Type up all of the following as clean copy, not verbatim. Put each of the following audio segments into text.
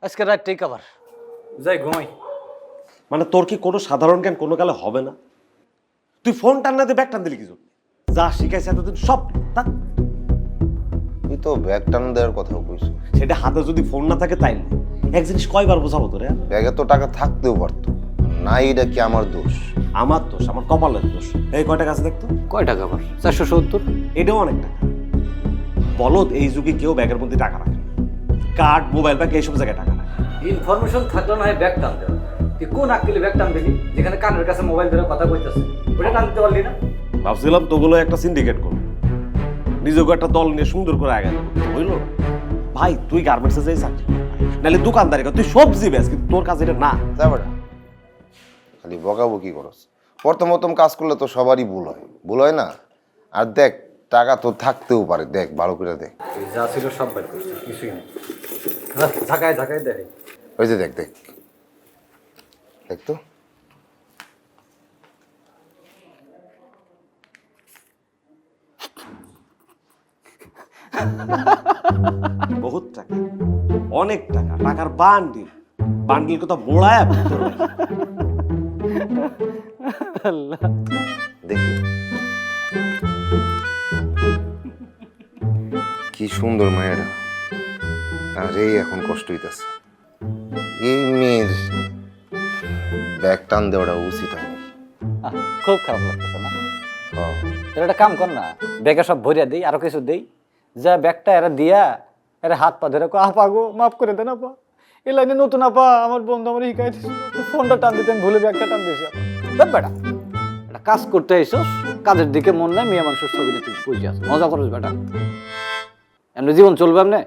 আজকে রাতটাই কভার। যাই ঘুমাই। মানে তোর কি কোনো সাধারণ জ্ঞান কোনো কালে হবে না? তুই ফোন টান না দিয়ে ব্যাগ টান দিলি কিছু যা শিখাইছে এতদিন সব তা তুই তো ব্যাগ টান দেওয়ার কথাও কইস। সেটা হাতে যদি ফোন না থাকে তাইলে এক জিনিস কয়বার বোঝাবো তোরে? ব্যাগে তো টাকা থাকতেও পারতো না, এটা কি আমার দোষ? আমার দোষ, আমার কপালের দোষ। এই কয় টাকা আছে দেখতো? কয় টাকা আবার? 470। এটাও অনেক টাকা। বলদ এই যুগে কেউ ব্যাগের মধ্যে টাকা রাখে না। কার্ড, মোবাইল ব্যাগ এইসব জায়গায় টাকা রাখে। ইনফরমেশন থাকলে না হয় ব্যাগ টান দেওয়া। তুই কোন আক্কেলে ব্যাগ টান দিলি যেখানে কানের কাছে মোবাইল ধরে কথা কইতাছে? ওটা টান দিতে পারলি না? ভাবছিলাম তোগুলো একটা সিন্ডিকেট করবো, নিজেকে একটা দল নিয়ে সুন্দর করে আগে যাবো, বুঝলো? ভাই তুই গার্মেন্টসে যাই চাকরি, নাহলে দোকানদারি কর, তুই সবজি বেচ, কিন্তু তোর কাজ এটা না। যা বেটা, খালি বকাবকি করস। প্রথম কাজ করলে তো সবারই ভুল হয় না? আর দেখ, টাকা তো থাকতেও পারে, দেখ ভালো করে দেখ। তুই যা ছিল সব বাইর করছিস, কিছুই নেই। ঝাঁকায় ঝাঁকায় দেখে। ওই যে দেখ দেখ দেখ তো। বহুত টাকা, অনেক টাকা, টাকার বান্ডিল বান্ডিল কথা বোড়ায় দেখি কি সুন্দর মায়েরা, আর এই এখন কষ্ট হইতেছে। এই মেয়ের ব্যাগ টান দেওয়াটা উচিত হয়নি। খুব খারাপ লাগতেছে না? হ্যাঁ। তোর একটা কাম কর না, ব্যাগে সব ভরিয়া দেই, আরো কিছু দেই, যা ব্যাগটা এরা দিয়া এরা হাত পা ধরে আপা গো মাফ করে দেন আপা, এই লাইনে নতুন আপা আমার বন্ধু আমার শিখাই দিয়েছিল, ফোনটা টান দিতে আমি ভুলে ব্যাগটা টান দিয়েছি। বেটা একটা কাজ করতে আইসস, কাজের দিকে মন নাই, মেয়ে মানুষের ছবিটা তুই বুঝে আস, মজা করস বেটা। এমনি জীবন চলবে এমনি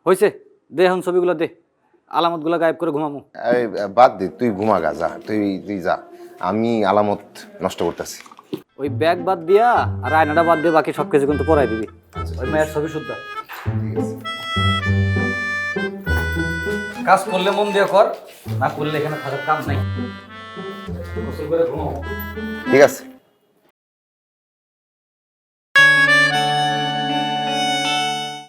হয়েছে? দে এখন ছবিগুলো দে, আলামতগুলো গায়েব করে ঘুমামো। আরে বাদ দে, তুই ঘুমা গা, যা তুই যা, আমি আলামত নষ্ট করতেছি। ওই ব্যাগ বাদ দিয়া আর আয়নাটা বাদ দিয়ে বাকি সব কিছু কিন্তু পড়াই দিবি। ওই মেয়ের ছবি শুদ্ধ কাজ করলে মন দিয়ে কর, না করলে এখানে থাকার কাম নাই। গোসল করে ঘুমাও। ঠিক আছে।